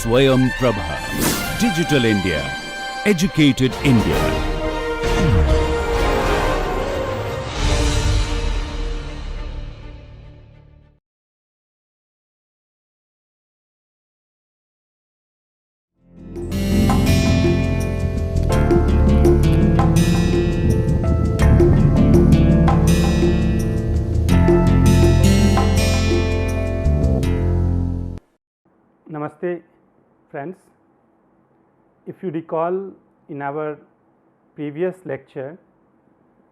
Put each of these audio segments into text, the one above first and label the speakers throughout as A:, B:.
A: Swayam Prabha. Digital India. Educated India.
B: Namaste friends. If you recall, in our previous lecture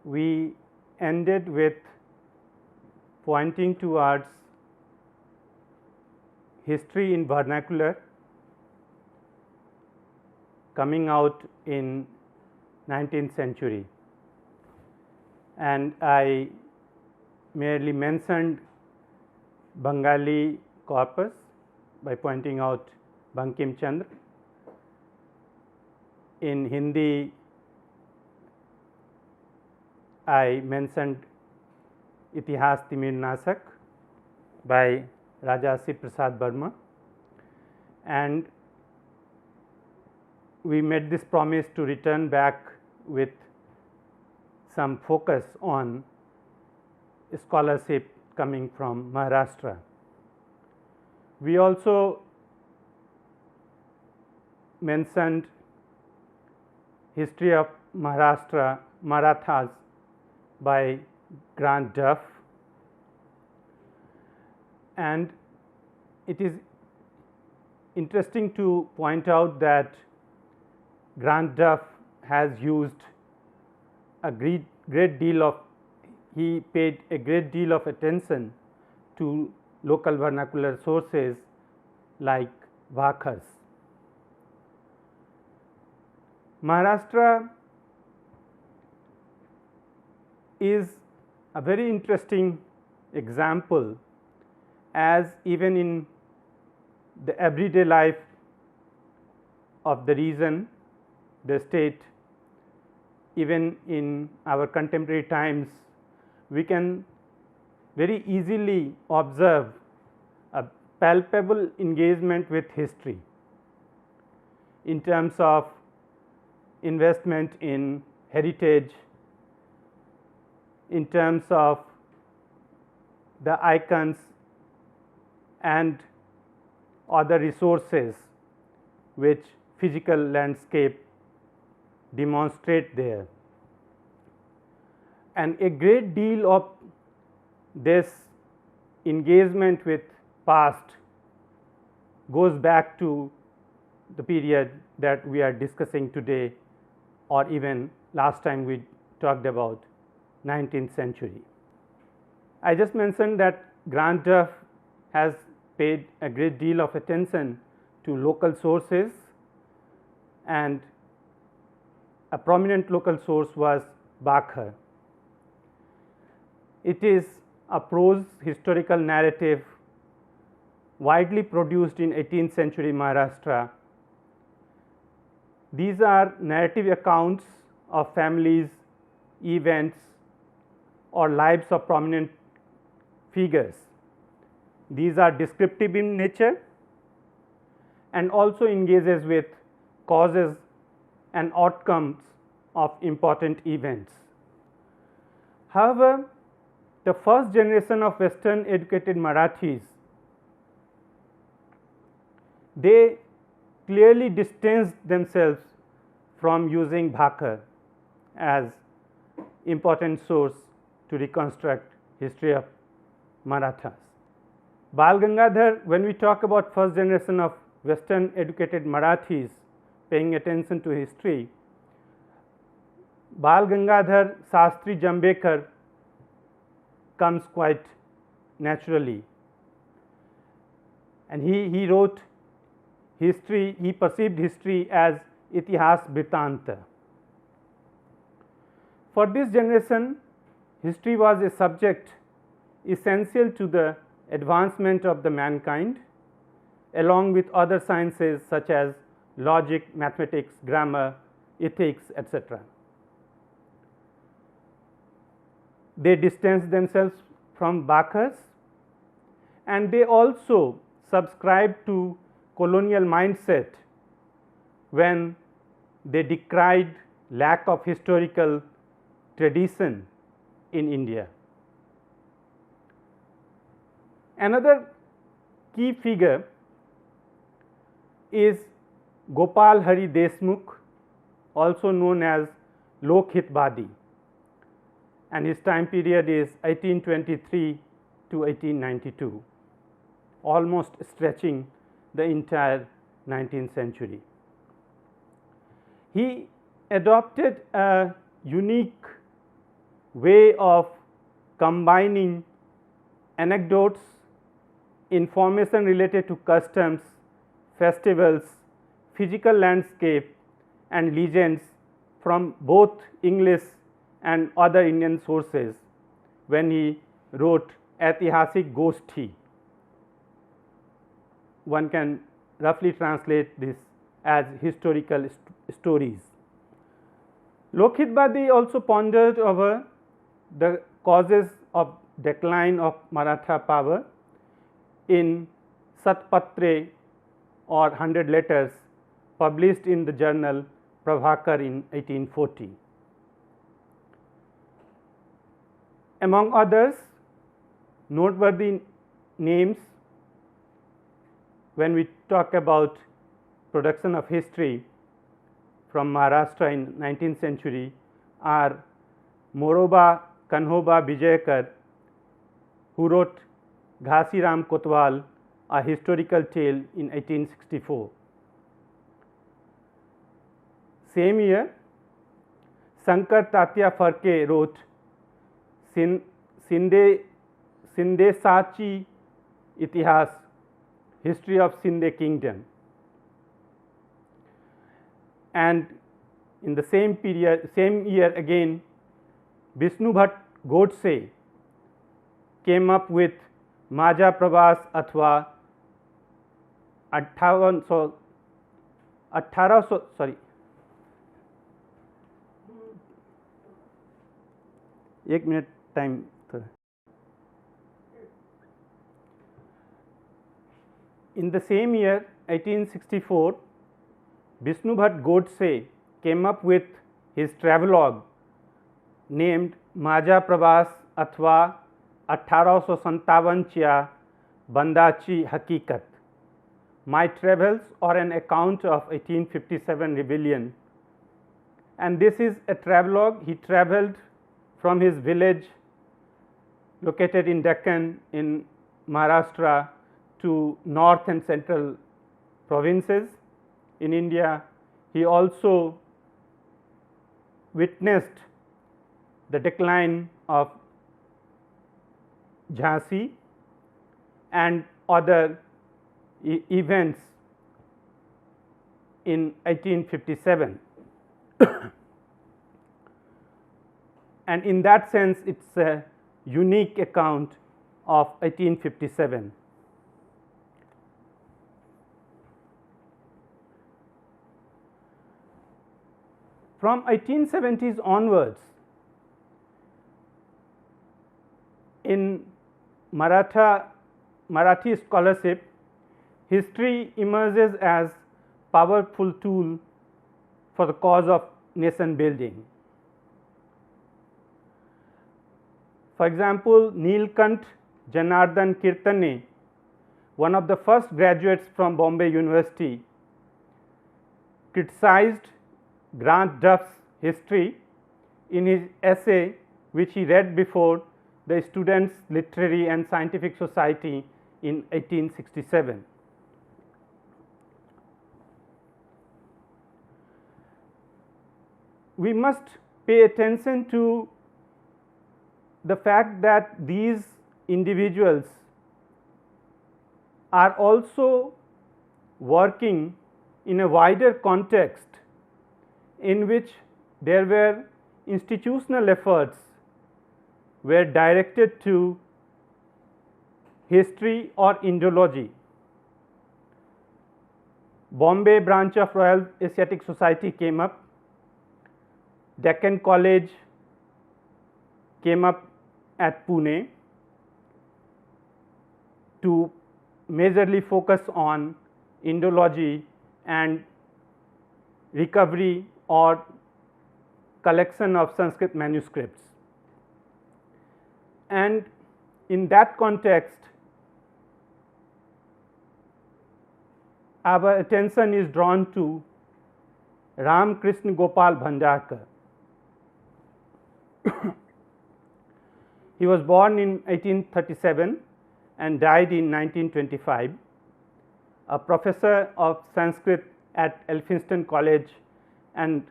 B: we ended with pointing towards history in vernacular coming out in 19th century, and I merely mentioned Bengali corpus by pointing out Bankim Chandra. In Hindi, I mentioned Itihas Timir Nasak by Raja Shiv Prasad Burma, and we made this promise to return back with some focus on scholarship coming from Maharashtra. We also mentioned history of Maharashtra, Marathas by Grant Duff, and it is interesting to point out that Grant Duff has used a great deal of, he paid a great deal of attention to local vernacular sources like Bhakhars. Maharashtra is a very interesting example, as even in the everyday life of the region, the state, even in our contemporary times, we can very easily observe a palpable engagement with history in terms of investment in heritage, in terms of the icons and other resources which physical landscape demonstrate there. And a great deal of this engagement with past goes back to the period that we are discussing today, or even last time we talked about 19th century. I just mentioned that Grant Duff has paid a great deal of attention to local sources, and a prominent local source was Bakhar. It is a prose historical narrative widely produced in 18th century Maharashtra. These are narrative accounts of families, events, or lives of prominent figures. These are descriptive in nature and also engages with causes and outcomes of important events. However, the first generation of Western educated Marathis, they clearly distanced themselves from using Bhakhar as important source to reconstruct history of Marathas. Bal Gangadhar, when we talk about first generation of Western educated Marathis paying attention to history, Bal Gangadhar Shastri Jambekar comes quite naturally, and he wrote history, he perceived history as Itihas Britanta. For this generation, history was a subject essential to the advancement of the mankind, along with other sciences such as logic, mathematics, grammar, ethics, etc. They distanced themselves from Bakhars, and they also subscribed to colonial mindset when they decried lack of historical tradition in India. Another key figure is Gopal Hari Deshmukh, also known as Lok Hitwadi, and his time period is 1823 to 1892, almost stretching the entire 19th century. He adopted a unique way of combining anecdotes, information related to customs, festivals, physical landscape and legends from both English and other Indian sources when he wrote Aitihasik Goshti. One can roughly translate this as historical stories. Lok Hitwadi also pondered over the causes of decline of Maratha power in Satpatre or 100 letters published in the journal Prabhakar in 1840. Among others, noteworthy names when we talk about production of history from Maharashtra in 19th century are Moroba Kanhoba Vijayakar, who wrote Ghasiram Kotwal, a historical tale in 1864. Same year, Shankar Tatya Pharke wrote Sindesachi Itihas, History of Sinde Kingdom. And in the same year again, Vishnu Bhatt Godse came up with Maja Prabhas अथवा 1800 sorry, एक minute time थोड़ा. In the same year 1864, Vishnu Bhatt Godse came up with his travelogue named Maja Prabhas अथवा 1857 Bandachi Hakikat, My Travels or an Account of 1857 Rebellion. And this is a travelogue. He travelled from his village located in Deccan in Maharashtra to north and central provinces in India. He also witnessed the decline of Jhansi and other events in 1857. And in that sense, it is a unique account of 1857. From 1870s onwards, in Marathi scholarship, history emerges as powerful tool for the cause of nation building. For example, Neelkant Janardhan Kirtane, one of the first graduates from Bombay University, criticized Grant Duff's history in his essay which he read before the Students' Literary and Scientific Society in 1867. We must pay attention to the fact that these individuals are also working in a wider context in which there were institutional efforts were directed to history or Indology. Bombay branch of Royal Asiatic Society came up, Deccan College came up at Pune to majorly focus on Indology and recovery or collection of Sanskrit manuscripts. And in that context, our attention is drawn to Ram Krishna Gopal Bhandarkar. He was born in 1837 and died in 1925, a professor of Sanskrit at Elphinstone College and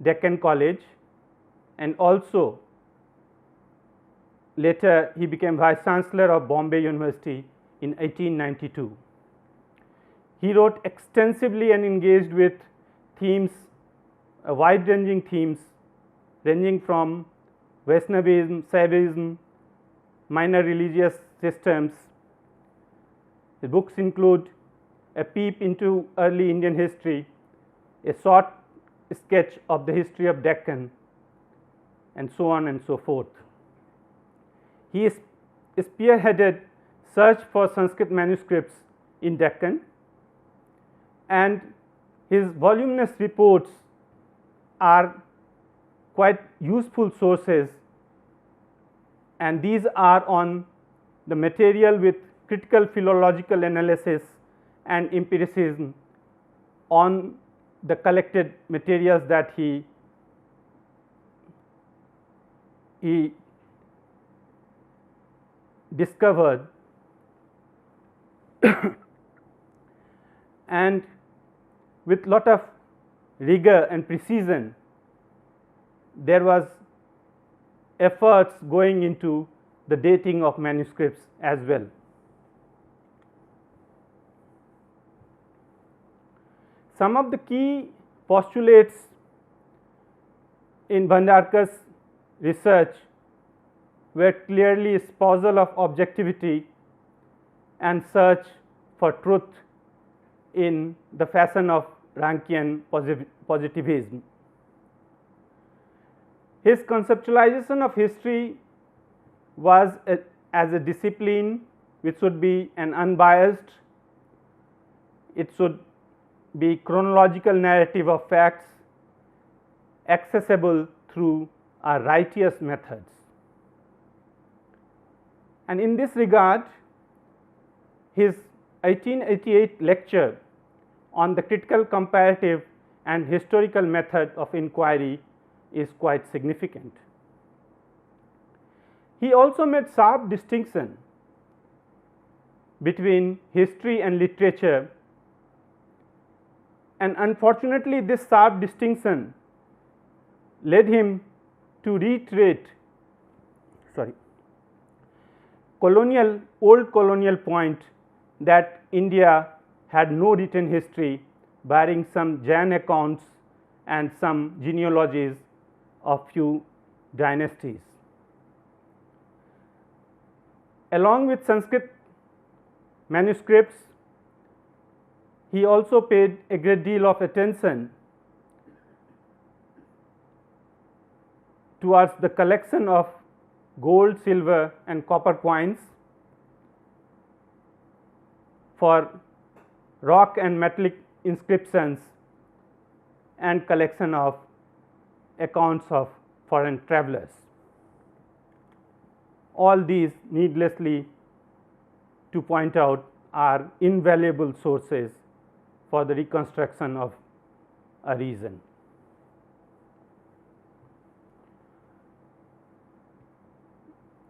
B: Deccan College, and also later he became Vice Chancellor of Bombay University in 1892. He wrote extensively and engaged with themes, wide ranging themes ranging from Vaishnavism, Saivism, minor religious systems. The books include A Peep into Early Indian History, a short sketch of the history of Deccan, and so on and so forth. He spearheaded search for Sanskrit manuscripts in Deccan, and his voluminous reports are quite useful sources, and these are on the material with critical philological analysis and empiricism on the collected materials that he discovered. And with lot of rigor and precision, there was efforts going into the dating of manuscripts as well. Some of the key postulates in Bhandarkar's research were clearly espousal of objectivity and search for truth in the fashion of Rankian positivism. His conceptualization of history was as a discipline which should be an unbiased, it should be chronological narrative of facts accessible through a righteous methods. And in this regard, his 1888 lecture on the critical comparative and historical method of inquiry is quite significant. He also made sharp distinction between history and literature, and unfortunately this sharp distinction led him to reiterate old colonial point that India had no written history barring some Jain accounts and some genealogies of few dynasties. Along with Sanskrit manuscripts, he also paid a great deal of attention towards the collection of gold, silver and copper coins, for rock and metallic inscriptions, and collection of accounts of foreign travelers. All these, needlessly to point out, are invaluable sources for the reconstruction of a region.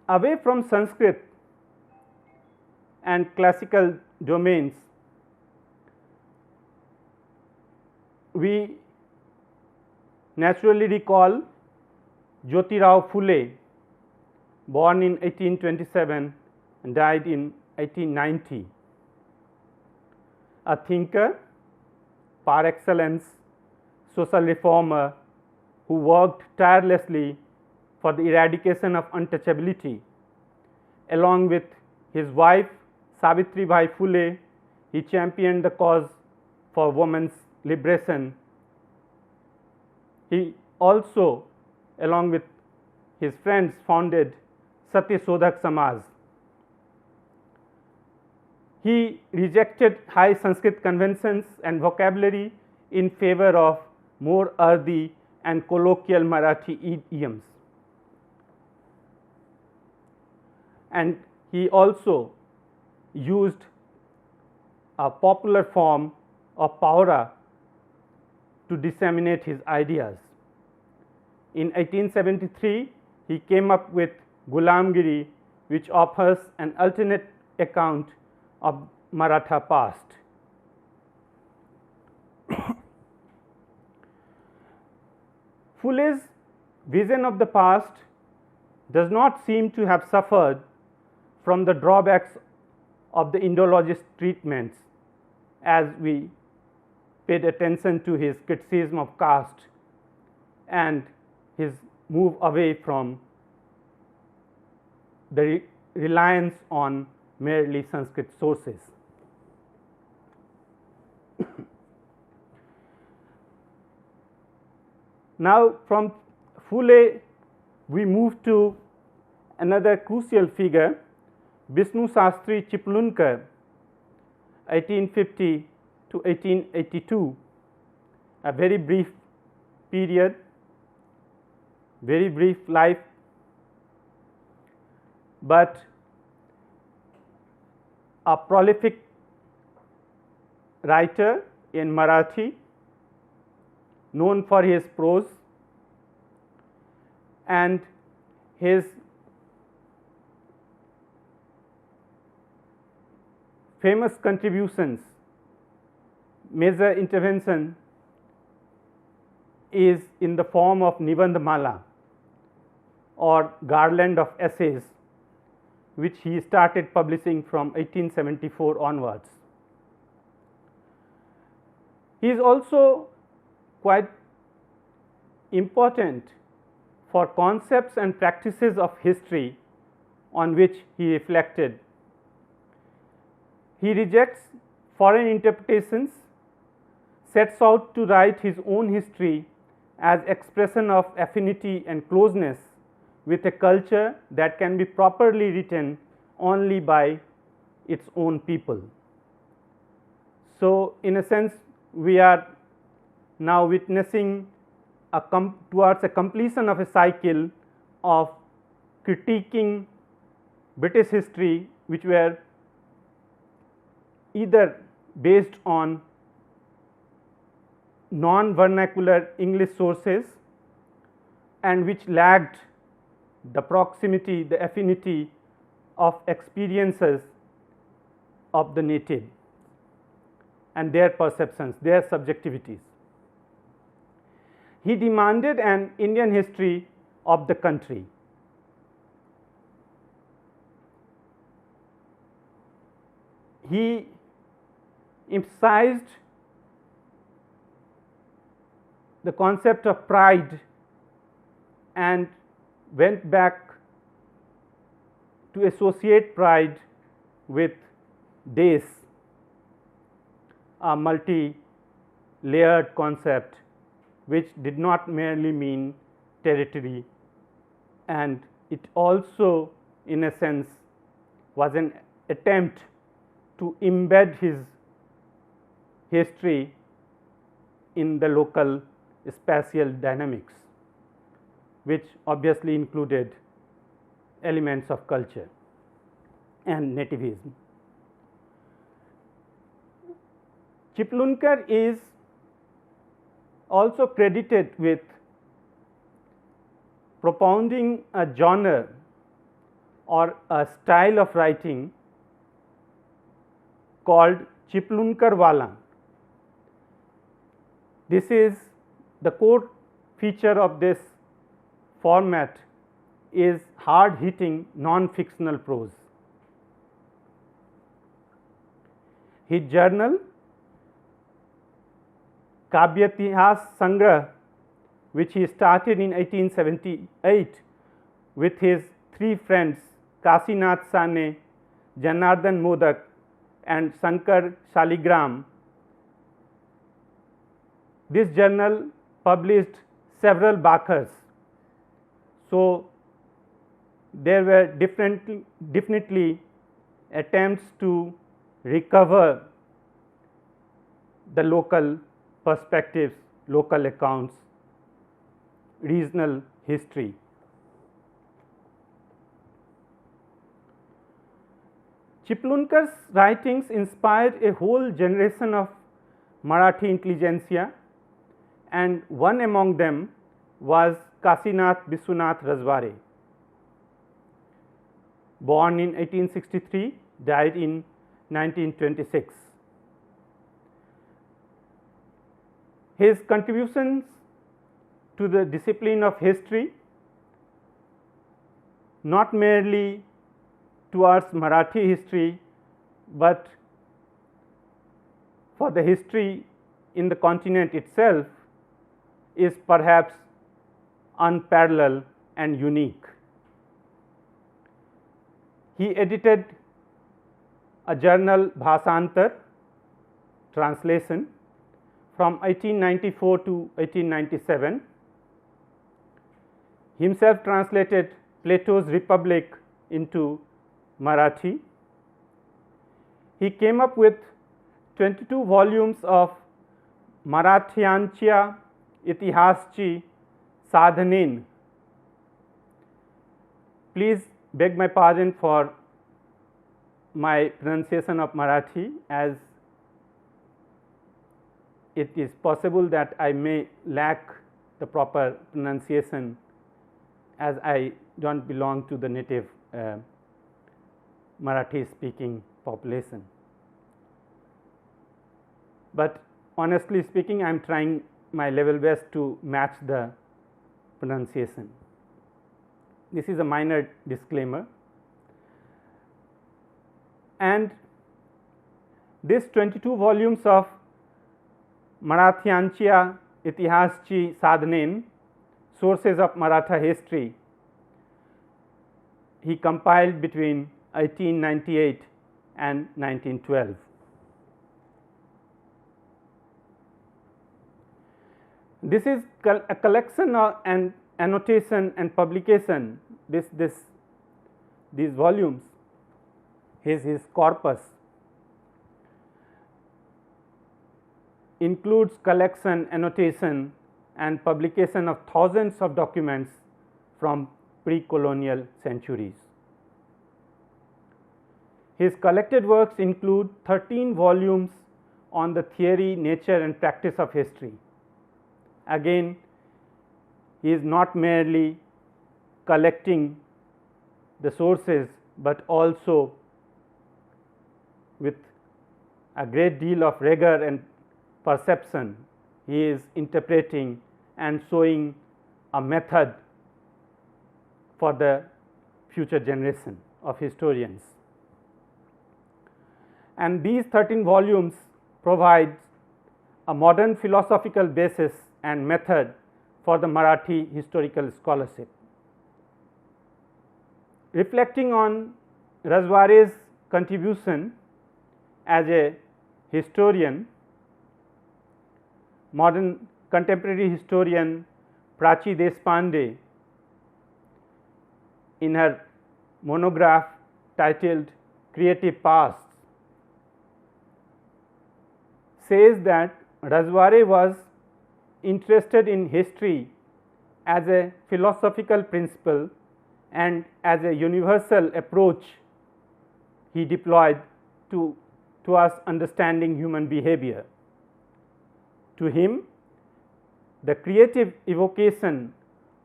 B: Away from Sanskrit and classical domains, we naturally recall Jyotirao Phule, born in 1827 and died in 1890, a thinker par excellence, social reformer who worked tirelessly for the eradication of untouchability. Along with his wife Savitribai Phule, he championed the cause for women's liberation. He also, along with his friends, founded Satya Sodhak Samaj. He rejected high Sanskrit conventions and vocabulary in favor of more earthy and colloquial Marathi idioms. And he also used a popular form of paura to disseminate his ideas. In 1873, he came up with Gulamgiri, which offers an alternate account of Maratha past. Phule's vision of the past does not seem to have suffered from the drawbacks of the Indologist treatments, as we paid attention to his criticism of caste and his move away from the reliance on merely Sanskrit sources. Now, from Phule we move to another crucial figure, Vishnu Shastri Chiplunkar, 1850 to 1882, a very brief period, very brief life, but a prolific writer in Marathi, known for his prose and his famous contributions. Major intervention is in the form of Nibandhamala or garland of essays, which he started publishing from 1874 onwards. He is also quite important for concepts and practices of history on which he reflected. He rejects foreign interpretations, sets out to write his own history as expression of affinity and closeness with a culture that can be properly written only by its own people. So, in a sense, we are now witnessing towards a completion of a cycle of critiquing British history, which were either based on non-vernacular English sources and which lacked the proximity, the affinity of experiences of the native and their perceptions, their subjectivities. He demanded an Indian history of the country. He emphasized the concept of pride and went back to associate pride with Des, a multi-layered concept which did not merely mean territory, and it also in a sense was an attempt to embed his history in the local spatial dynamics, which obviously included elements of culture and nativism. Chiplunkar is also credited with propounding a genre or a style of writing called Chiplunkarwala. This is the core feature of this format is hard hitting non-fictional prose. His journal Kavyatihas Sangrah, which he started in 1878 with his three friends Kasinath Sane, Janardhan Modak and Shankar Shaligram. This journal published several Bakhars. So, there were definitely attempts to recover the local perspectives, local accounts, regional history. Chiplunkar's writings inspired a whole generation of Marathi intelligentsia, and one among them was Kasinath Biswanath Rajware, born in 1863, died in 1926. His contributions to the discipline of history, not merely towards Marathi history, but for the history in the continent itself, is perhaps unparalleled and unique. He edited a journal, Bhasantar, translation, from 1894 to 1897. Himself translated Plato's Republic into Marathi. He came up with 22 volumes of Marathyanच्या इतिहासची साधनेन. Please beg my pardon for my pronunciation of Marathi, as it is possible that I may lack the proper pronunciation, as I do not belong to the native Marathi speaking population. But honestly speaking, I am trying my level best to match the pronunciation. This is a minor disclaimer. And this 22 volumes of Marathyanच्या इतिहासची साधनेन, sources of Maratha history, he compiled between 1898 and 1912. This is a collection of and annotation and publication. These volumes, his corpus, includes collection, annotation, and publication of thousands of documents from pre-colonial centuries. His collected works include 13 volumes on the theory, nature, and practice of history. Again, he is not merely collecting the sources, but also with a great deal of rigor and perception, he is interpreting and showing a method for the future generation of historians. And these 13 volumes provide a modern philosophical basis and method for the Marathi historical scholarship. Reflecting on Rajware's contribution as a historian, modern contemporary historian Prachi Deshpande, in her monograph titled Creative Past, says that Rajware was interested in history as a philosophical principle and as a universal approach he deployed towards understanding human behavior. To him, the creative evocation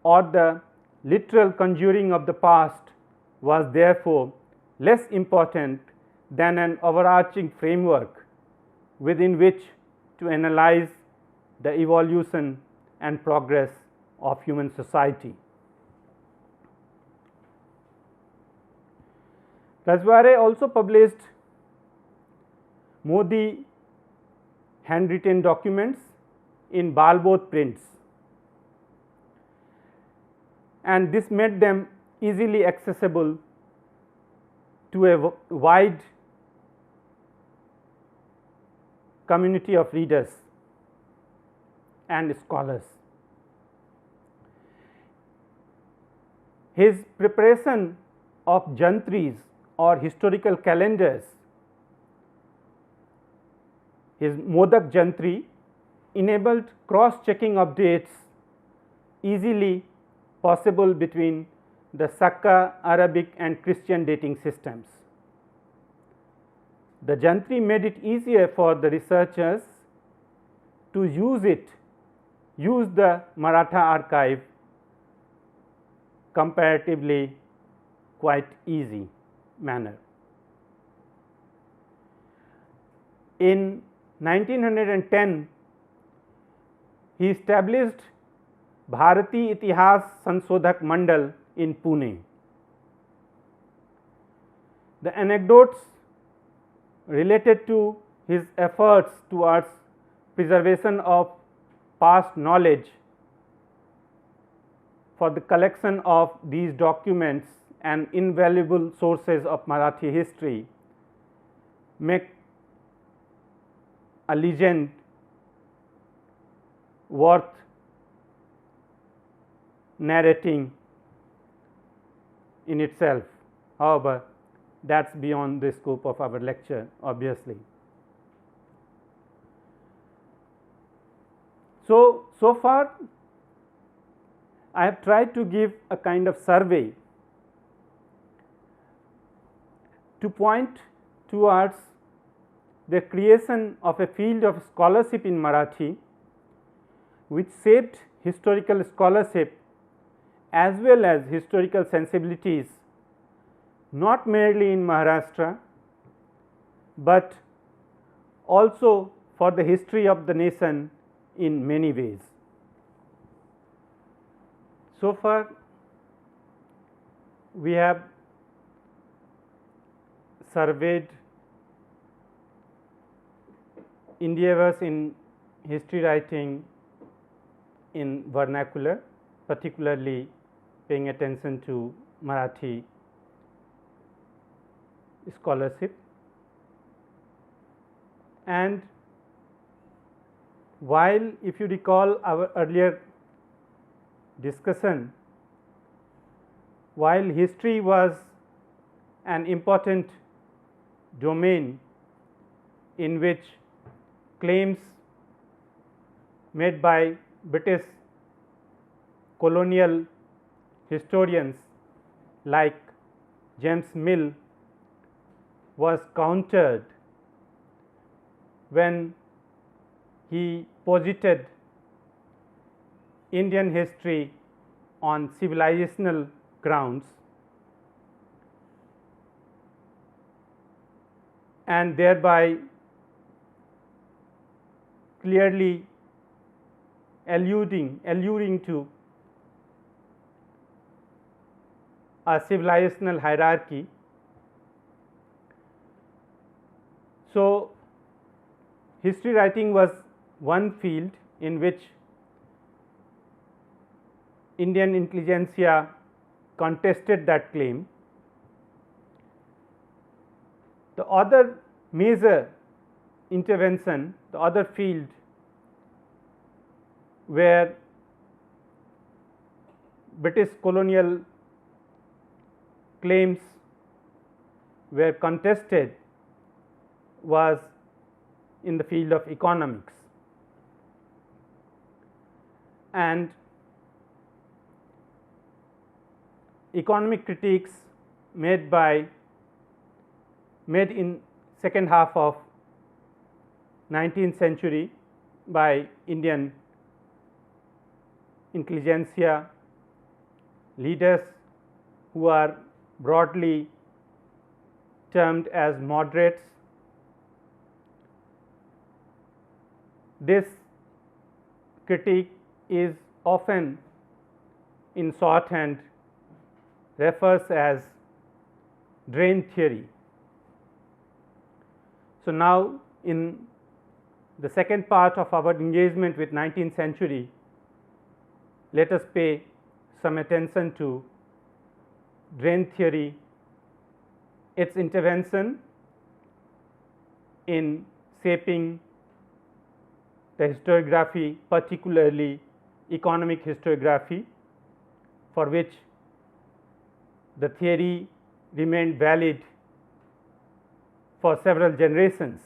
B: or the literal conjuring of the past was therefore less important than an overarching framework within which to analyze the evolution and progress of human society. Rajware also published Modi handwritten documents in Balbodh prints, and this made them easily accessible to a wide community of readers and scholars. His preparation of jantris or historical calendars His Modak Jantri enabled cross-checking updates easily possible between the Sakka, Arabic and Christian dating systems. The Jantri made it easier for the researchers to use the Maratha archive comparatively quite easy manner. In 1910, he established Bharati Itihas Sanshodhak Mandal in Pune. The anecdotes related to his efforts towards preservation of past knowledge for the collection of these documents and invaluable sources of Marathi history make a legend worth narrating in itself. However, that is beyond the scope of our lecture, obviously. So far I have tried to give a kind of survey to point towards the creation of a field of scholarship in Marathi which shaped historical scholarship as well as historical sensibilities not merely in Maharashtra, but also for the history of the nation in many ways. So far we have surveyed endeavors in history writing in vernacular, particularly paying attention to Marathi scholarship, and while if you recall our earlier discussion, while history was an important domain in which claims made by British colonial historians like James Mill was countered when he posited Indian history on civilizational grounds, and thereby clearly alluring to a civilizational hierarchy. So, history writing was one field in which Indian intelligentsia contested that claim. The other major intervention, the other field where British colonial claims were contested was in the field of economics, and economic critiques made in second half of 19th century by Indian intelligentsia leaders who are broadly termed as moderates. This critique is often in shorthand refers as drain theory. So, now in the second part of our engagement with 19th century, let us pay some attention to drain theory, its intervention in shaping the historiography, particularly economic historiography, for which the theory remained valid for several generations.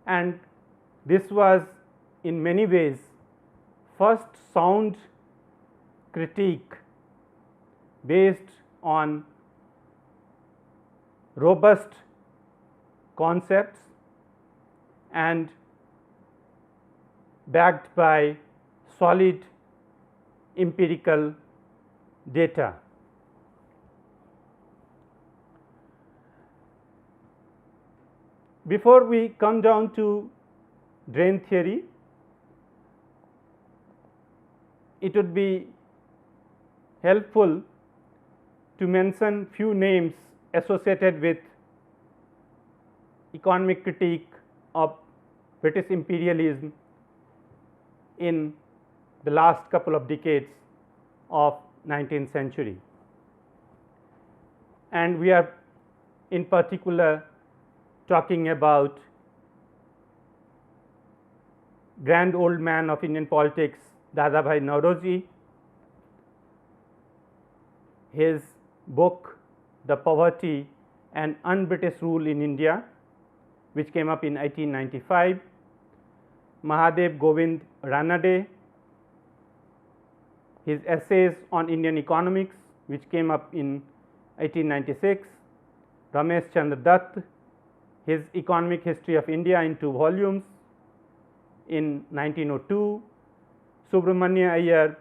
B: and this was in many ways first sound critique based on robust concepts and backed by solid empirical data. Before we come down to drain theory, it would be helpful to mention few names associated with economic critique of British imperialism in the last couple of decades of 19th century. And we are in particular talking about grand old man of Indian politics, Dadabhai Naoroji. His book The Poverty and Un-British Rule in India, which came up in 1895, Mahadev Govind Ranade, his essays on Indian economics, which came up in 1896, Ramesh Chandra Dutt, his Economic History of India in 2 volumes in 1902, Subramanya Iyer,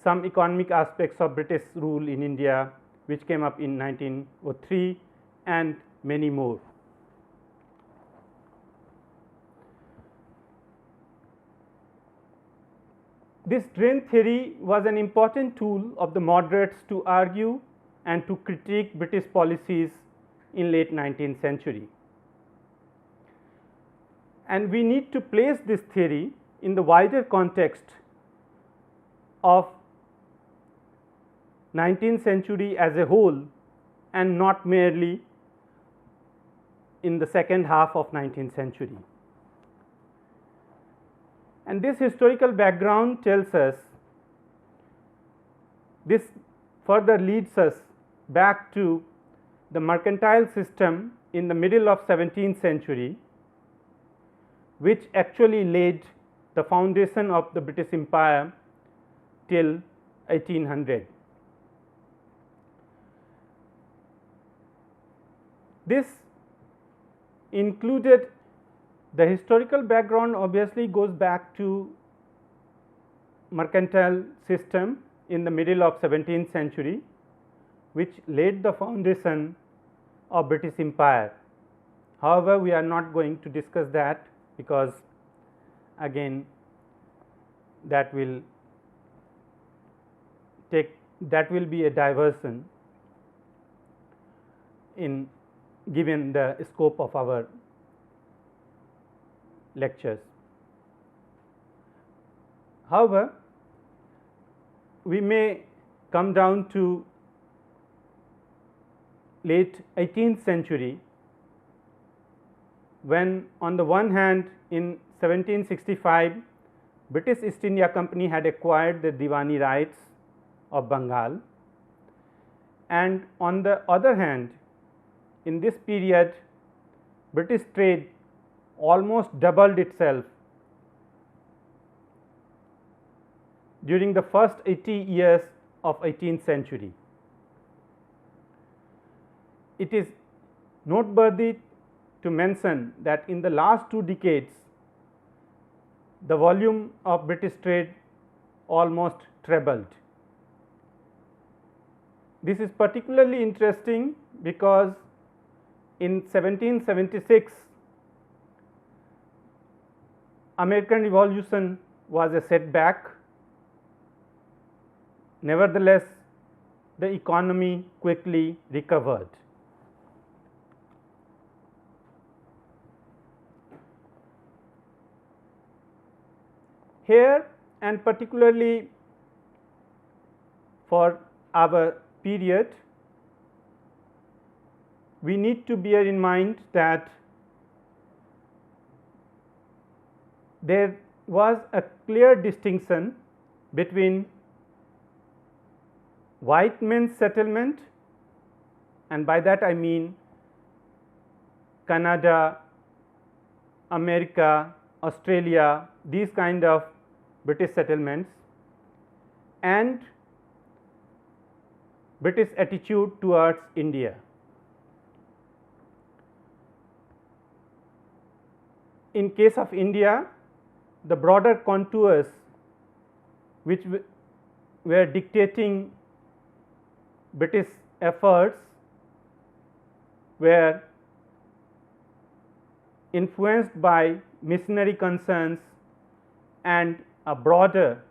B: Some Economic Aspects of British Rule in India, which came up in 1903, and many more. This drain theory was an important tool of the moderates to argue and to critique British policies in late 19th century. And we need to place this theory in the wider context of 19th century as a whole and not merely in the second half of 19th century. And this historical background tells us, this further leads us back to the mercantile system in the middle of 17th century, which actually laid the foundation of the British Empire till 1800. This included the historical background obviously goes back to mercantile system in the middle of 17th century, which laid the foundation of British Empire. However, we are not going to discuss that, because again that will be a diversion in given the scope of our lectures. However, we may come down to late 18th century, when on the one hand in 1765 British East India Company had acquired the Diwani rights of Bengal, and on the other hand in this period British trade almost doubled itself during the first 80 years of 18th century. It is noteworthy to mention that in the last 2 decades the volume of British trade almost trebled. This is particularly interesting because in 1776 American Revolution was a setback. Nevertheless, the economy quickly recovered. Here, and particularly for our period, we need to bear in mind that there was a clear distinction between white men's settlement, and by that I mean Canada, America, Australia, these kind of British settlements, and British attitude towards India. In case of India, the broader contours which were dictating British efforts were influenced by missionary concerns and a broader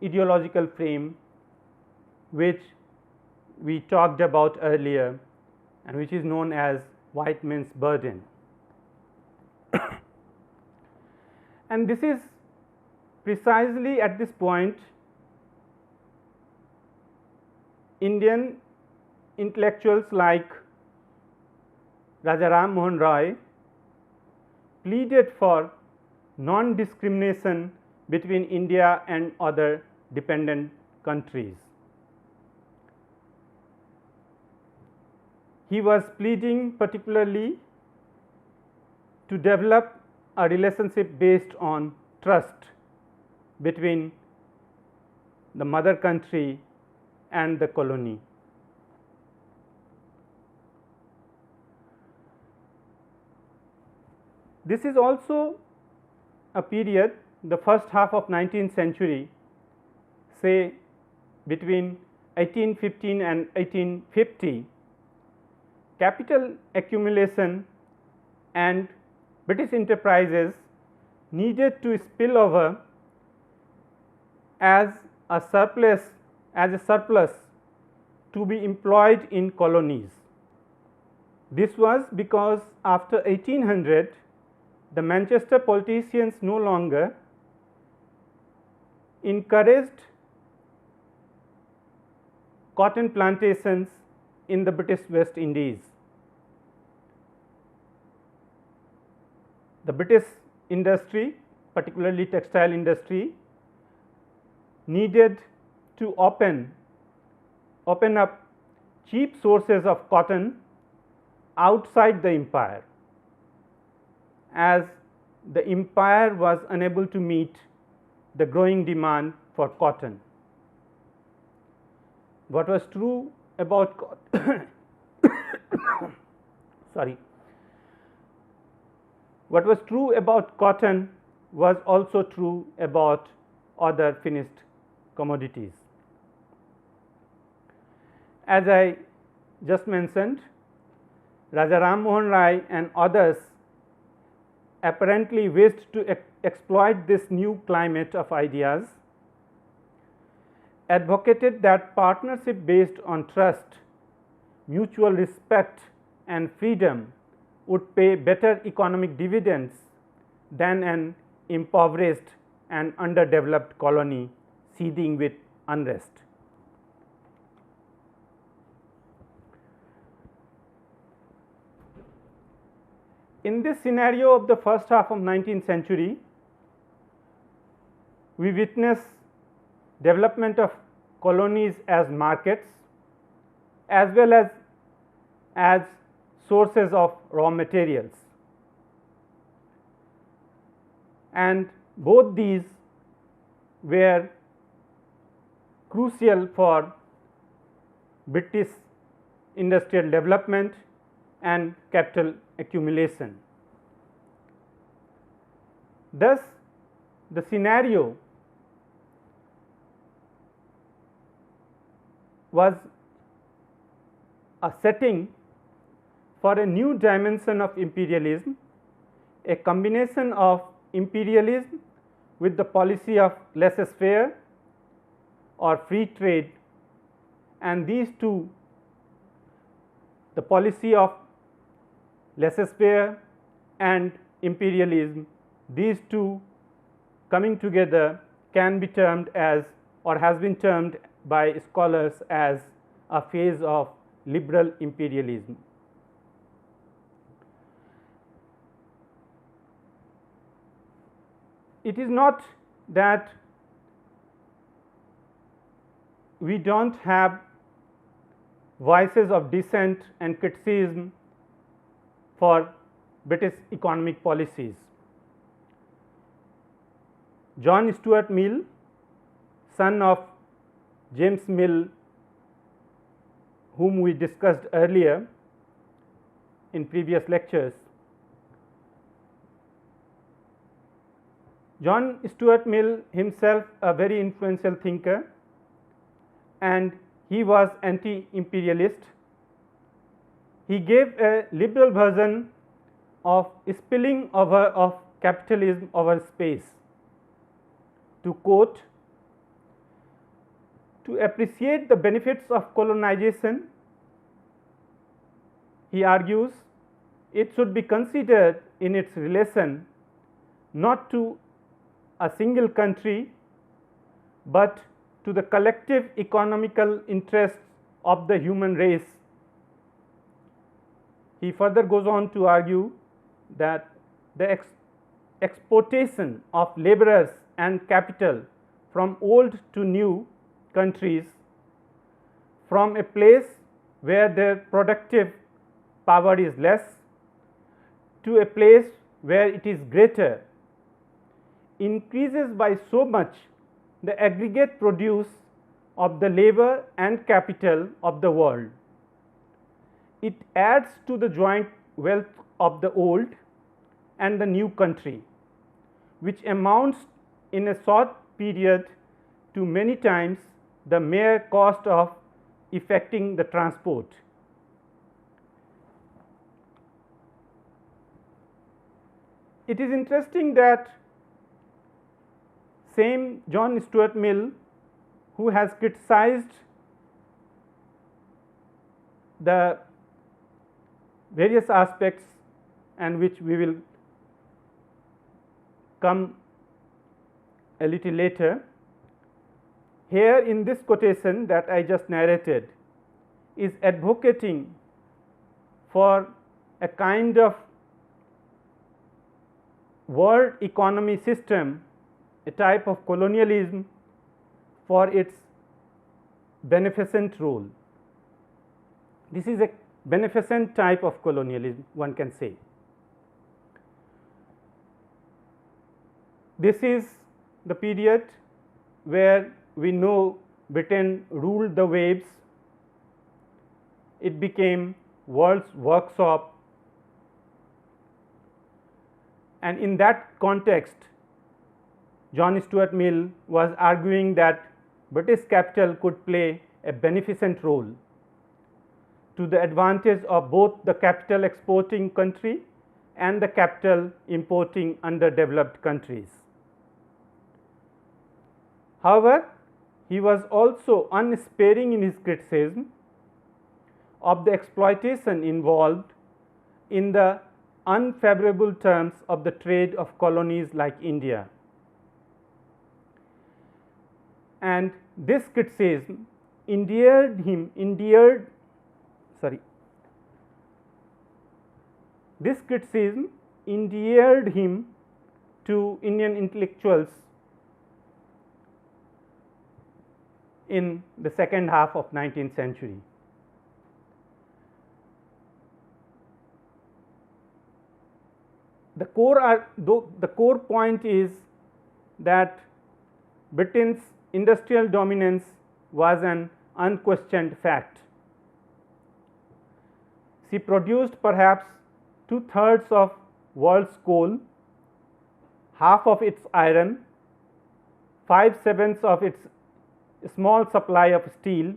B: ideological frame which we talked about earlier and which is known as white man's burden. And this is precisely at this point Indian intellectuals like Raja Ram Mohan Roy pleaded for non-discrimination between India and other dependent countries. He was pleading particularly to develop a relationship based on trust between the mother country and the colony. This is also a period, the first half of 19th century, say between 1815 and 1850, capital accumulation and British enterprises needed to spill over as a surplus to be employed in colonies. This was because after 1800 the Manchester politicians no longer encouraged cotton plantations in the British West Indies. The British industry, particularly textile industry, needed to open up cheap sources of cotton outside the empire, as the empire was unable to meet the growing demand for cotton. What was true about what was true about cotton was also true about other finished commodities. As I just mentioned, Raja Ram Mohan Roy and others apparently wished to exploit this new climate of ideas, advocated that partnership based on trust, mutual respect and freedom would pay better economic dividends than an impoverished and underdeveloped colony seething with unrest. In this scenario of the first half of 19th century, we witness development of colonies as markets as well as sources of raw materials, and both these were crucial for British industrial development and capital accumulation. Thus, the scenario was a setting for a new dimension of imperialism, a combination of imperialism with the policy of laissez-faire or free trade, and these two, the policy of laissez-faire and imperialism, these two coming together can be termed as, or has been termed by scholars as, a phase of liberal imperialism. It is not that we do not have voices of dissent and criticism for British economic policies. John Stuart Mill, son of James Mill, whom we discussed earlier in previous lectures. John Stuart Mill himself a very influential thinker, and he was anti-imperialist. He gave a liberal version of spilling over of capitalism over space. To quote, to appreciate the benefits of colonization, he argues, it should be considered in its relation not to a single country, but to the collective economical interests of the human race. He further goes on to argue that the exportation of laborers and capital from old to new countries, from a place where their productive power is less to a place where it is greater, increases by so much the aggregate produce of the labor and capital of the world. It adds to the joint wealth of the old and the new country, which amounts in a short period to many times the mere cost of effecting the transport. It is interesting that same John Stuart Mill, who has criticized the various aspects and which we will come a little later, here in this quotation that I just narrated is advocating for a kind of world economy system, a type of colonialism for its beneficent role. This is a beneficent type of colonialism, one can say. This is the period where we know Britain ruled the waves. It became world's workshop, and in that context John Stuart Mill was arguing that British capital could play a beneficent role to the advantage of both the capital exporting country and the capital importing underdeveloped countries. However, he was also unsparing in his criticism of the exploitation involved in the unfavorable terms of the trade of colonies like India. And this criticism endeared him to Indian intellectuals in the second half of 19th century. The core point is that Britain's industrial dominance was an unquestioned fact. She produced perhaps 2/3 of world's coal, half of its iron, 5/7 of its small supply of steel,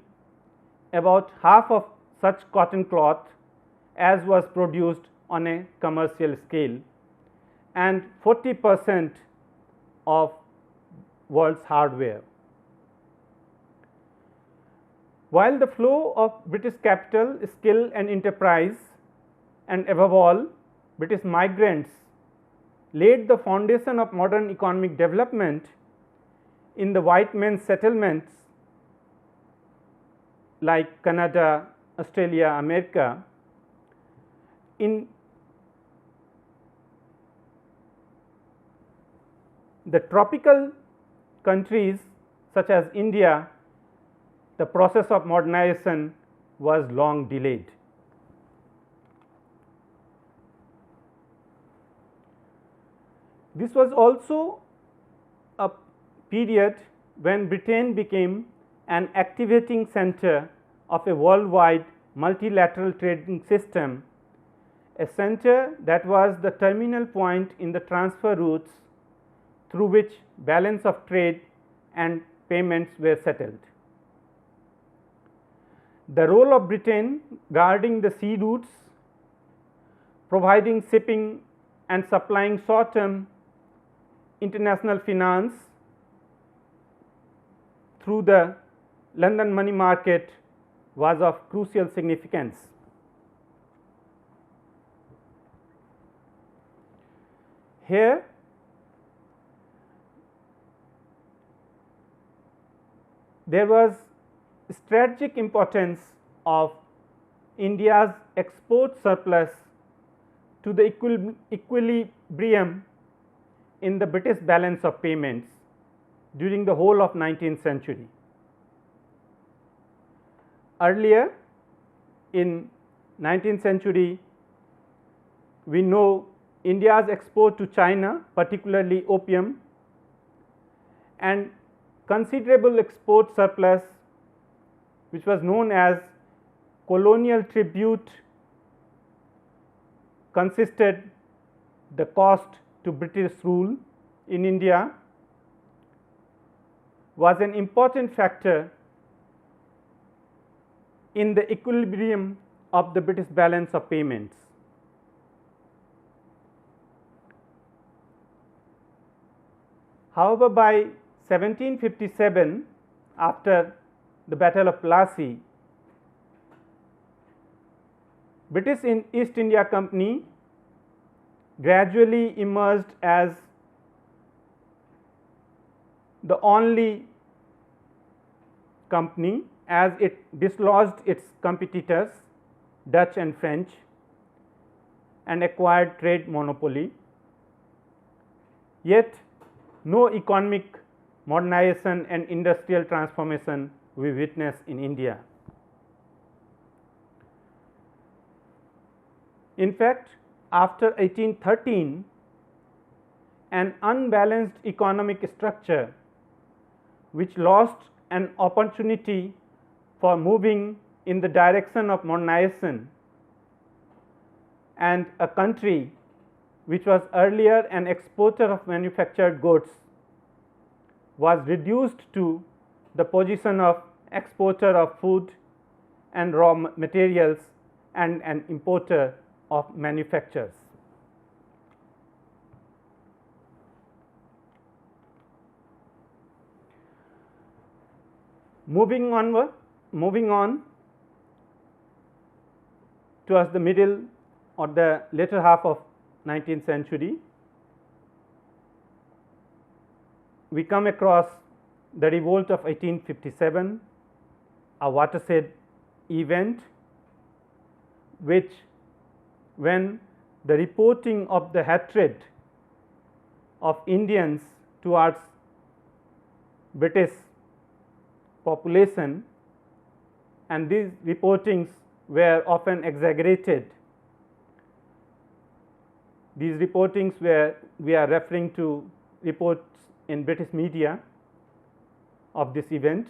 B: about half of such cotton cloth as was produced on a commercial scale, and 40% of world's hardware. While the flow of British capital, skill and enterprise, and above all British migrants laid the foundation of modern economic development in the white men's settlements like Canada, Australia, America, in the tropical countries such as India, the process of modernization was long delayed. This was also a period when Britain became an activating center of a worldwide multilateral trading system, a center that was the terminal point in the transfer routes through which balance of trade and payments were settled. The role of Britain guarding the sea routes, providing shipping and supplying short-term international finance through the London money market was of crucial significance. Here there was strategic importance of India's export surplus to the equilibrium in the British balance of payments during the whole of 19th century. Earlier in 19th century, we know India's export to China, particularly opium, and considerable export surplus which was known as colonial tribute consisted the cost to British rule in India was an important factor in the equilibrium of the British balance of payments. However, by 1757, after the Battle of Plassey, British East India Company gradually emerged as the only company, as it dislodged its competitors Dutch and French and acquired trade monopoly. Yet no economic modernization and industrial transformation we witness in India. In fact, after 1813, an unbalanced economic structure which lost an opportunity for moving in the direction of modernization, and a country which was earlier an exporter of manufactured goods was reduced to the position of exporter of food and raw materials and an importer of manufactures. Moving on towards the middle or the later half of 19th century, we come across the revolt of 1857, a watershed event which, when the reporting of the hatred of Indians towards British population, and these reportings were often exaggerated. These reportings we are referring to reports in British media of this event.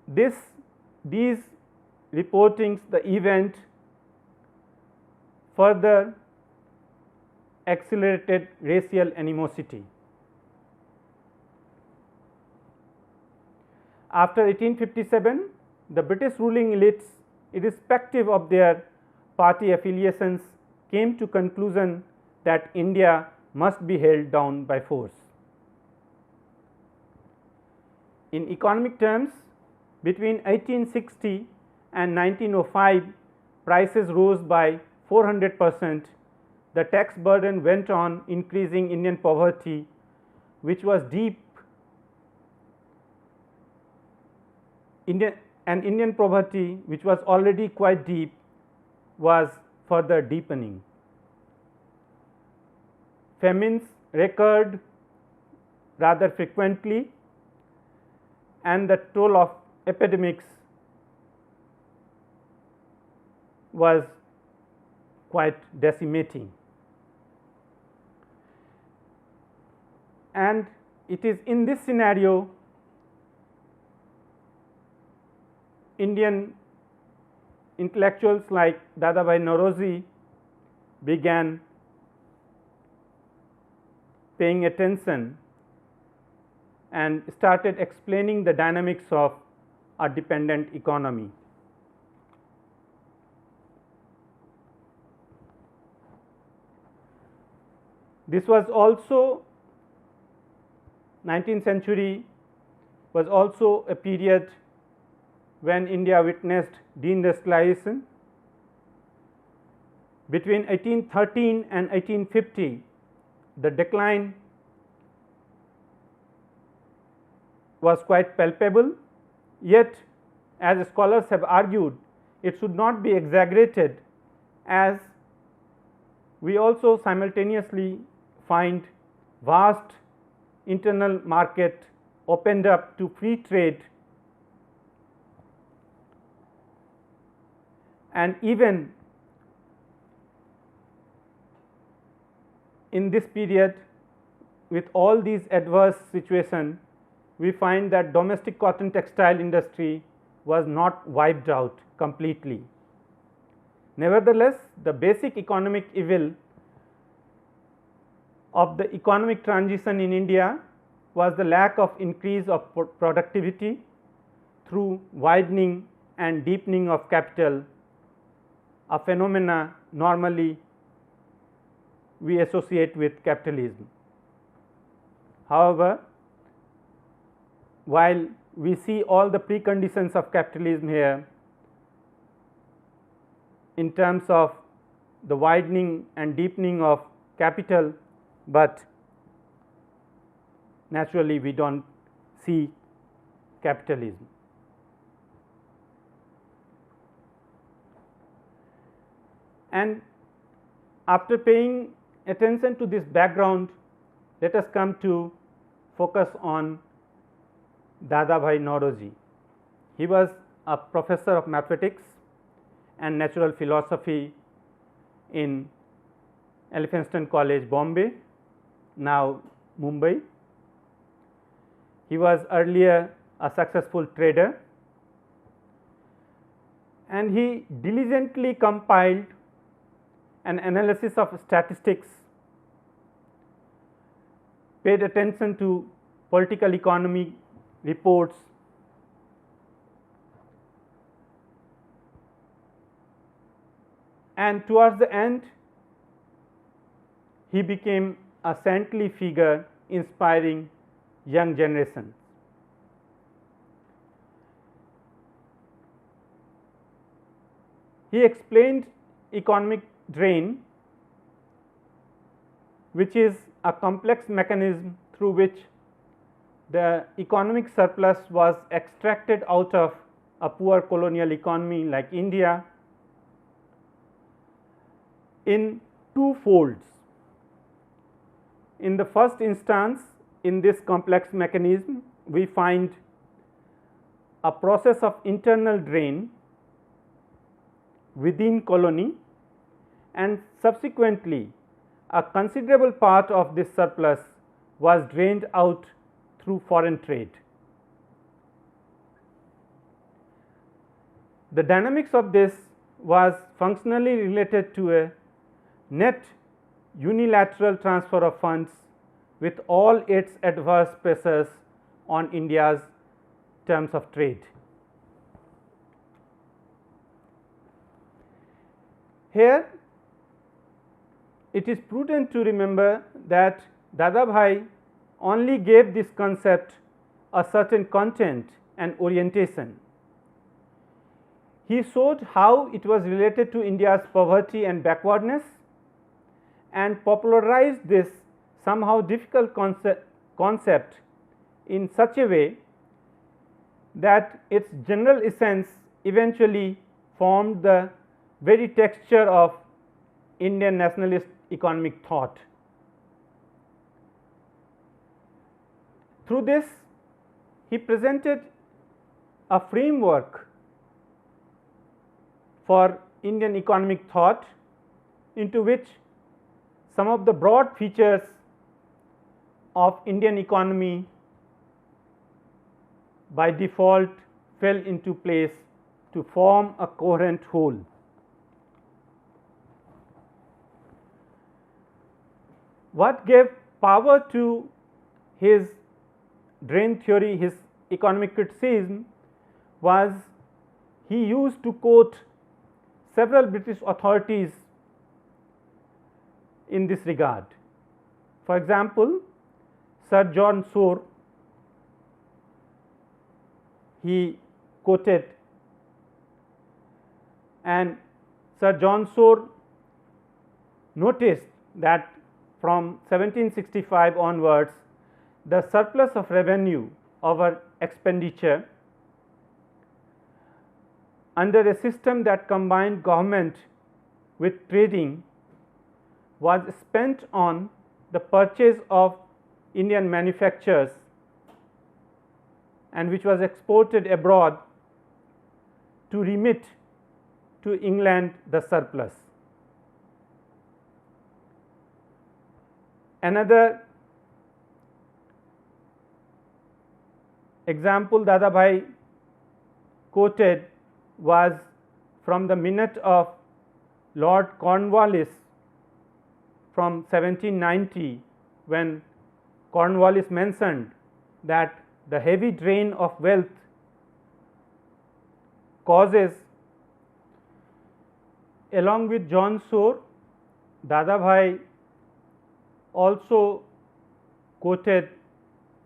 B: These reportings, the event further accelerated racial animosity. After 1857, the British ruling elites, irrespective of their party affiliations, came to conclusion that India must be held down by force. In economic terms, between 1860 and 1905, prices rose by 400%. The tax burden went on increasing Indian poverty, which was deep. Indian poverty, which was already quite deep, was further deepening. Famines recurred rather frequently, and the toll of epidemics was quite decimating. and it is in this scenario Indian intellectuals like Dadabhai Naoroji began paying attention and started explaining the dynamics of a dependent economy. This was also 19th century was also a period when India witnessed deindustrialization. Between 1813 and 1850, the decline was quite palpable, yet as scholars have argued, it should not be exaggerated, as we also simultaneously find vast internal market opened up to free trade, and even in this period with all these adverse situation, we find that domestic cotton textile industry was not wiped out completely. Nevertheless, the basic economic evil of the economic transition in India was the lack of increase of productivity through widening and deepening of capital, a phenomena normally we associate with capitalism. However, while we see all the preconditions of capitalism here in terms of the widening and deepening of capital, but naturally we do not see capitalism. And after paying attention to this background, let us come to focus on Dadabhai Naoroji. He was a professor of mathematics and natural philosophy in Elphinstone College, Bombay, now Mumbai. He was earlier a successful trader, and he diligently compiled an analysis of statistics, paid attention to political economy reports, and towards the end he became a saintly figure inspiring young generations. He explained economic drain, which is a complex mechanism through which the economic surplus was extracted out of a poor colonial economy like India in two folds. In the first instance, in this complex mechanism, we find a process of internal drain within colony, and subsequently a considerable part of this surplus was drained out through foreign trade. The dynamics of this was functionally related to a net unilateral transfer of funds with all its adverse pressures on India's terms of trade. Here it is prudent to remember that Dadabhai only gave this concept a certain content and orientation. He showed how it was related to India's poverty and backwardness, and popularized this somehow difficult concept in such a way that its general essence eventually formed the very texture of Indian nationalist economic thought. Through this, he presented a framework for Indian economic thought, into which some of the broad features of Indian economy by default fell into place to form a coherent whole. What gave power to his drain theory, his economic criticism, was he used to quote several British authorities in this regard. For example, Sir John Soar, he quoted, and Sir John Soar noticed that from 1765 onwards, the surplus of revenue over expenditure under a system that combined government with trading was spent on the purchase of Indian manufactures and which was exported abroad to remit to England the surplus. Another example Dadabhai quoted was from the minute of Lord Cornwallis from 1790, when Cornwallis mentioned that the heavy drain of wealth causes, along with John Soar, Dadabhai also quoted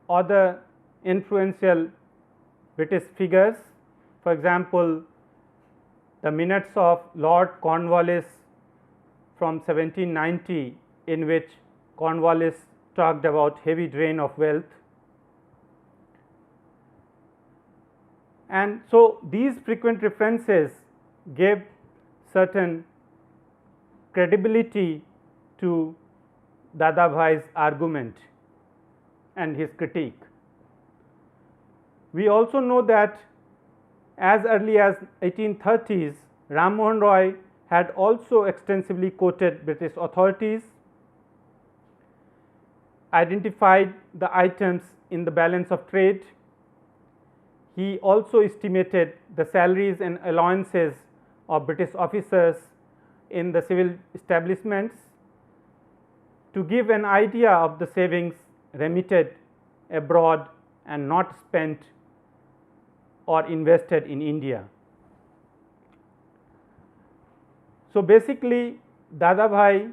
B: other influential British figures. For example, the minutes of Lord Cornwallis from 1790, in which Cornwallis talked about heavy drain of wealth. And so, these frequent references gave certain credibility to Dadabhai's argument and his critique. We also know that as early as 1830s, Ram Mohan Roy had also extensively quoted British authorities, identified the items in the balance of trade. He also estimated the salaries and allowances of British officers in the civil establishments to give an idea of the savings remitted abroad and not spent or invested in India. So, basically Dadabhai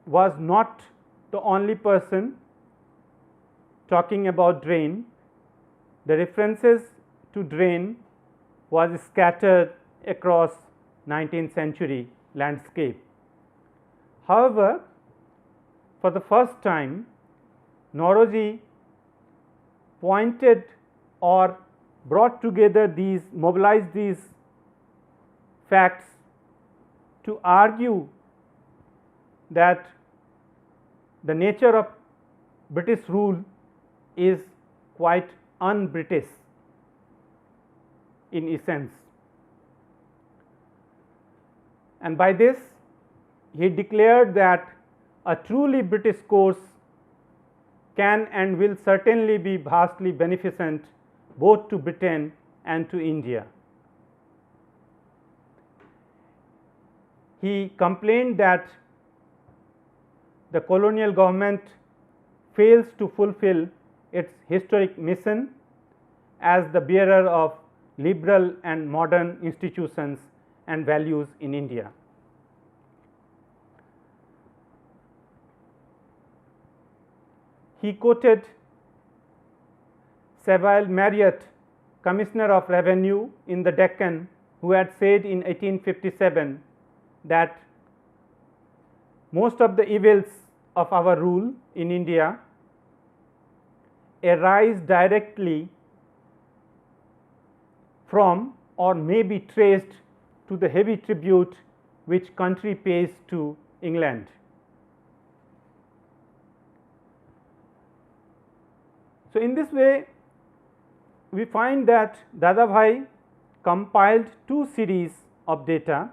B: was not the only person talking about drain. The references to drain was scattered across 19th century landscape. However, for the first time, Nauroji pointed or brought together these, mobilized these facts to argue that the nature of British rule is quite un-British in essence. And by this, he declared that a truly British course can and will certainly be vastly beneficent both to Britain and to India. He complained that the colonial government fails to fulfill its historic mission as the bearer of liberal and modern institutions and values in India. He quoted Savile Marriott, Commissioner of Revenue in the Deccan, who had said in 1857 that most of the evils of our rule in India arise directly from or may be traced to the heavy tribute which country pays to England. So, in this way we find that Dadabhai compiled two series of data.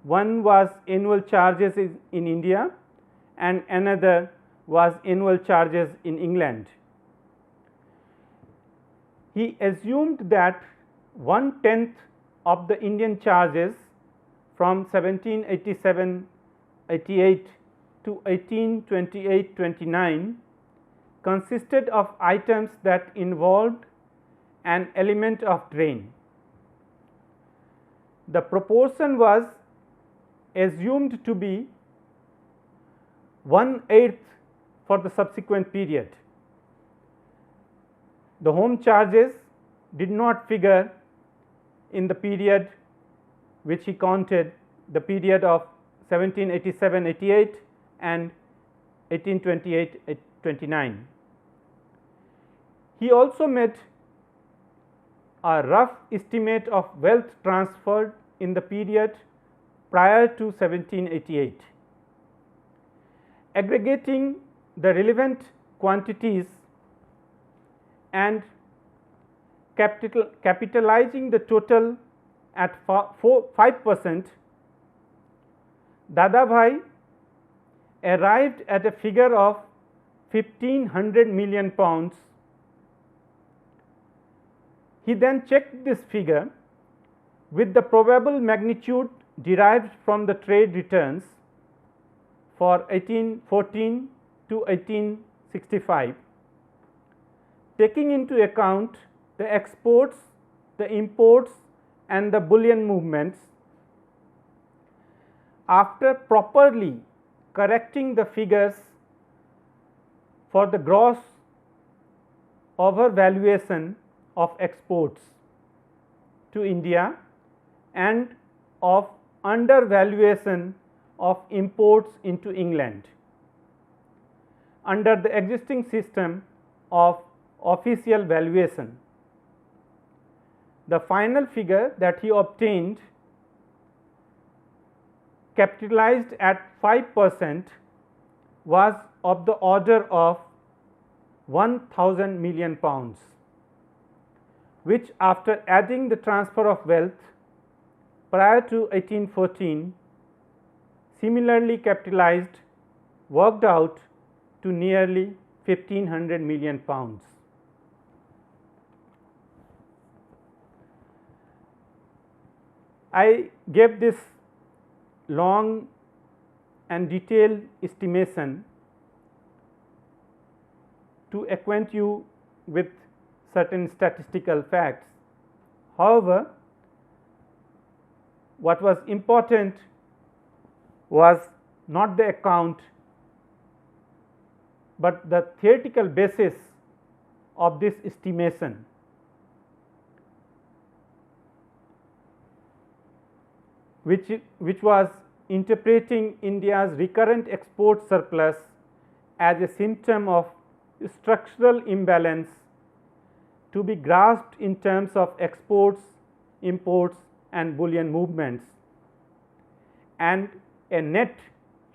B: One was annual charges in India and another was annual charges in England. He assumed that 1/10 of the Indian charges from 1787-88 to 1828-29 consisted of items that involved an element of drain. The proportion was assumed to be 1/8 for the subsequent period. The home charges did not figure in the period which he counted, the period of 1787-88 and 1828-29. He also made a rough estimate of wealth transferred in the period prior to 1788. Aggregating the relevant quantities and capitalizing the total at 5%, Dadabhai arrived at a figure of 1500 million pounds. He then checked this figure with the probable magnitude derived from the trade returns for 1814 to 1865, taking into account the exports, the imports and the bullion movements. After properly correcting the figures for the gross overvaluation of exports to India and of undervaluation of imports into England under the existing system of official valuation, the final figure that he obtained, capitalized at 5%, was of the order of 1000 million pounds, which after adding the transfer of wealth prior to 1814 similarly capitalized worked out to nearly 1500 million pounds. I gave this long and detailed estimation to acquaint you with certain statistical facts. However, what was important was not the account, but the theoretical basis of this estimation. Which was interpreting India's recurrent export surplus as a symptom of structural imbalance to be grasped in terms of exports, imports and bullion movements, and a net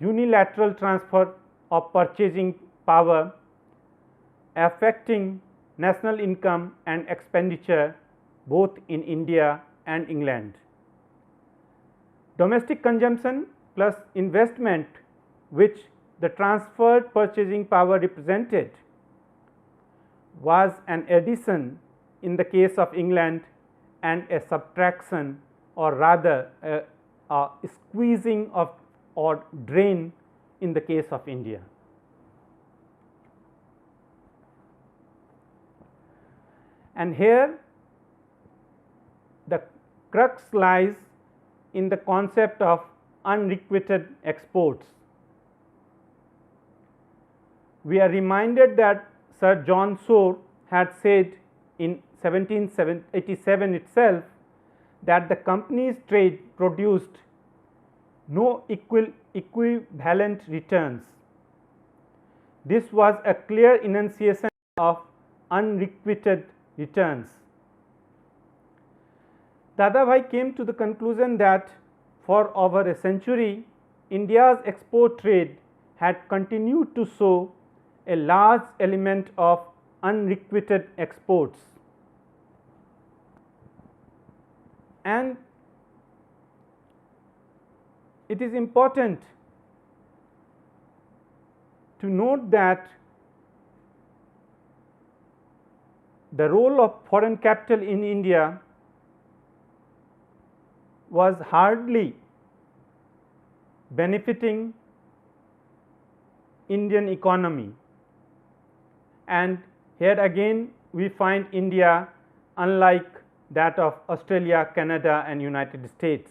B: unilateral transfer of purchasing power affecting national income and expenditure both in India and England. Domestic consumption plus investment, which the transferred purchasing power represented, was an addition in the case of England and a subtraction, or rather a squeezing of or drain in the case of India. And here the crux lies in the concept of unrequited exports. We are reminded that Sir John Shore had said in 1787 itself that the company's trade produced no equivalent returns. This was a clear enunciation of unrequited returns. Dadabhai came to the conclusion that for over a century, India's export trade had continued to show a large element of unrequited exports, and it is important to note that the role of foreign capital in India was hardly benefiting Indian economy, and here again we find India unlike that of Australia, Canada and United States.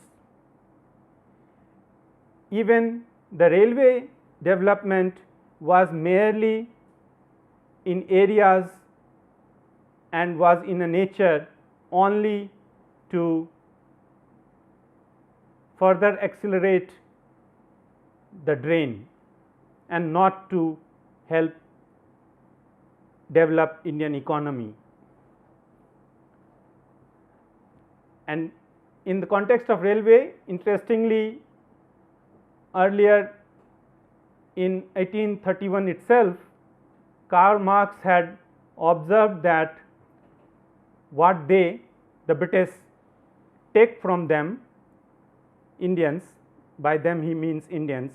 B: Even the railway development was merely in areas and was in a nature only to further accelerate the drain and not to help develop Indian economy. And in the context of railway, interestingly, earlier in 1831 itself, Karl Marx had observed that what the British take from them, Indians, by them he means Indians,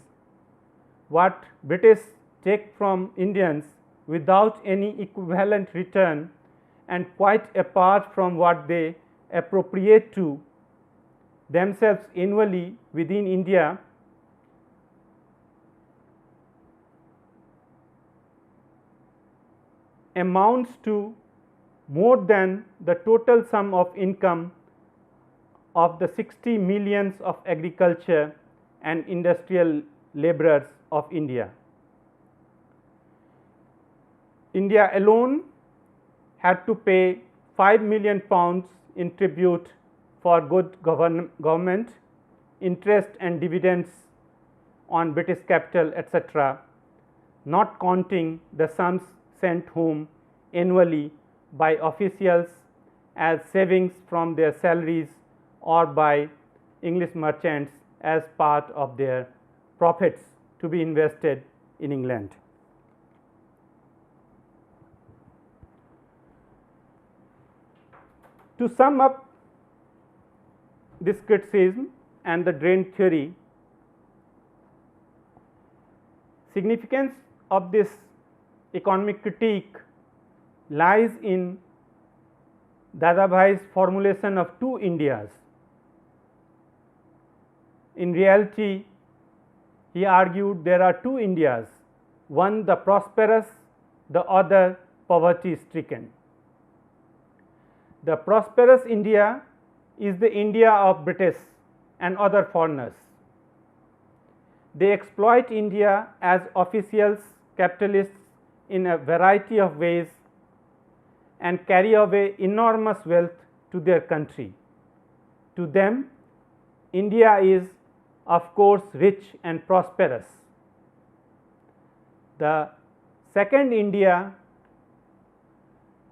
B: what British take from Indians without any equivalent return and quite apart from what they appropriate to themselves annually within India, amounts to more than the total sum of income of the 60 millions of agriculture and industrial laborers of India. India alone had to pay 5 million pounds in tribute for good government, interest and dividends on British capital, etc., not counting the sums sent home annually by officials as savings from their salaries or by English merchants as part of their profits to be invested in England. To sum up this criticism and the drain theory, significance of this economic critique lies in Dadabhai's formulation of two Indias. In reality, he argued there are two Indias, one the prosperous, the other poverty stricken. The prosperous India is the India of British and other foreigners. They exploit India as officials, capitalists in a variety of ways and carry away enormous wealth to their country. To them, India is of course rich and prosperous. The second India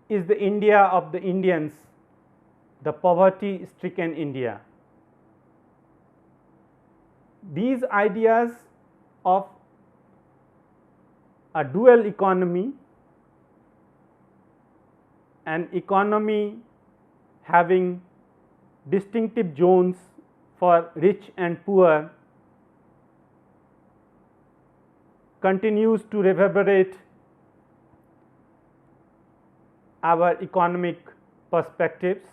B: is the India of the Indians, the poverty stricken India. These ideas of a dual economy, an economy having distinctive zones for rich and poor, continues to reverberate our economic perspectives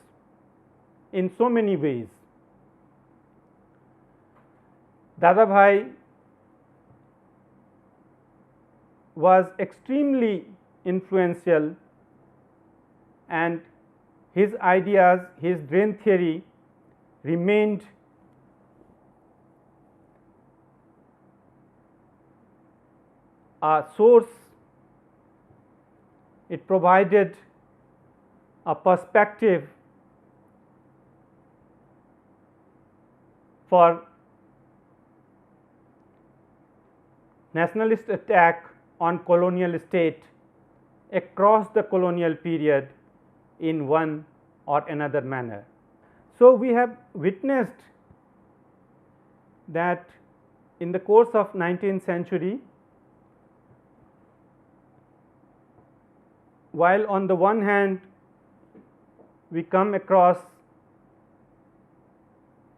B: in so many ways. Dadabhai was extremely influential and his ideas, his drain theory remained a source. It provided a perspective for nationalist attack on colonial state across the colonial period in one or another manner. So, we have witnessed that in the course of 19th century, while on the one hand we come across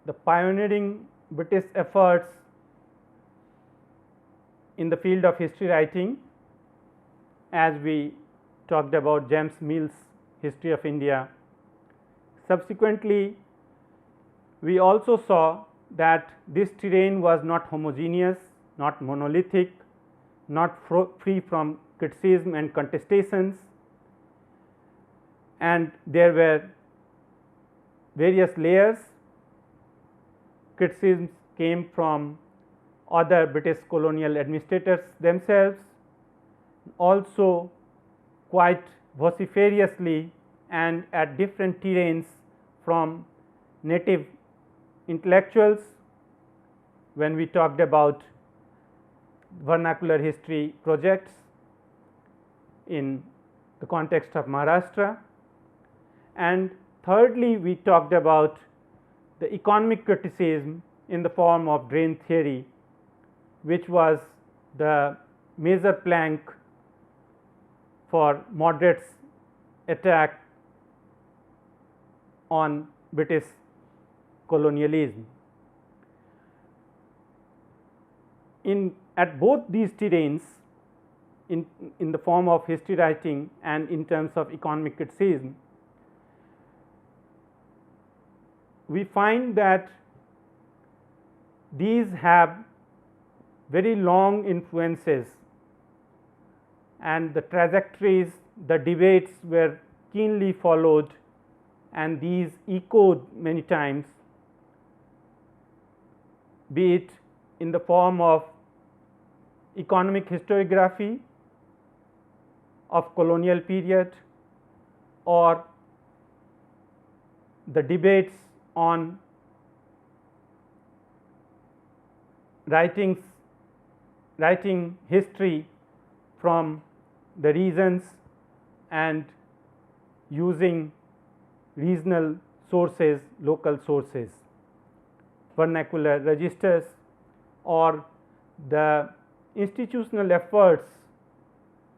B: the pioneering British efforts in the field of history writing, as we talked about James Mill's History of India. Subsequently, we also saw that this terrain was not homogeneous, not monolithic, not free from criticism and contestations, and there were various layers. Criticisms came from other British colonial administrators themselves, also quite vociferously and at different terrains from native intellectuals when we talked about vernacular history projects in the context of Maharashtra. And thirdly, we talked about the economic criticism in the form of drain theory, which was the major plank for moderates' attack on British colonialism. At both these terrains, in the form of history writing and in terms of economic criticism, we find that these have very long influences, and the trajectories, the debates were keenly followed, and these echoed many times, be it in the form of economic historiography of colonial period, or the debates on writing history from the regions and using regional sources, local sources, vernacular registers, or the institutional efforts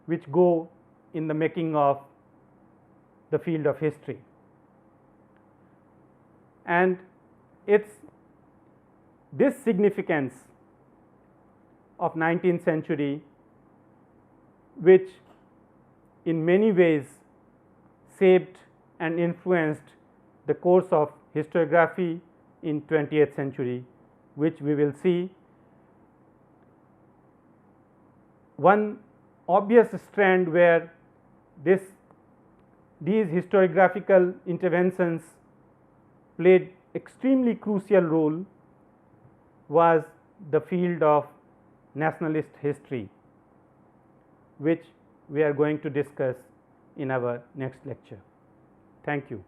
B: which go in the making of the field of history. And it's this significance of 19th century which in many ways shaped and influenced the course of historiography in 20th century, which we will see. One obvious strand where these historiographical interventions played extremely crucial role was the field of nationalist history, which we are going to discuss in our next lecture. Thank you.